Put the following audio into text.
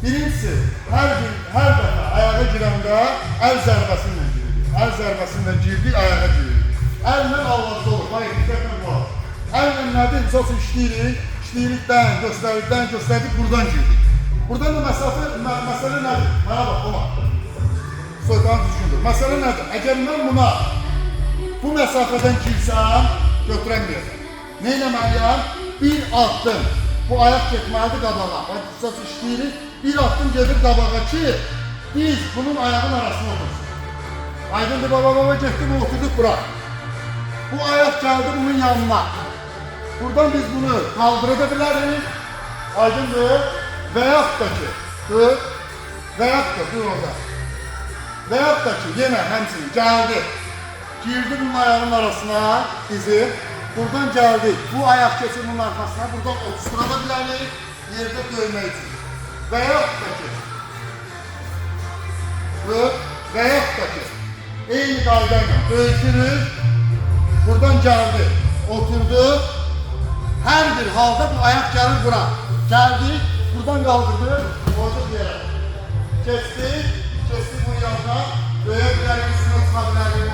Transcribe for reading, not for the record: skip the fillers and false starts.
Birincisi, her dəfə ayağa girəndə əl zərbəsinlə giririk. Əl zərbəsinlə girdik, ayağa giririk. Əllə Allah'da olur, hayır, diqqətlə bu al. Əllə nədir? Misal üçün işləyirikdən, göstərdik, buradan girdik. Buradan da məsələ nədir? Mənə bax, ona. Soydan düzgündür. Məsələ nədir? Əgər mən buna, bu məsafədən girsəm, götürəməyəcəm. Nə eləməliyəm? Bir addım. Bu ayaq getməlidir qabağa. Bax, işləyirik. Bir addım gedir qabağa ki, biz bunun ayağın arasına otursun. Aydındır, baba getdi, bu oturduk bura. Bu ayaq gəldi bunun yanına. Buradan biz bunu kaldırıda bilərik. Aydındır. Veyahut da ki, veyahut da, dur orada. Veyahut da ki, yenə həmsinin gəldi. Girdi bunun ayağının arasına, bizi. Buradan geldik. Bu ayak keçinin arkasına buradan oturtturada bilərik, yerdə döymək üçün. Və yaxud da ki, eyni qaydayla döykürük, buradan geldi, oturdu. Hər bir halda bu ayak gəlir bura. Geldik, buradan qaldırdı, orada bir yere. Kestik bunun yanına, döyə bilərik, üstünə tutma bilərik.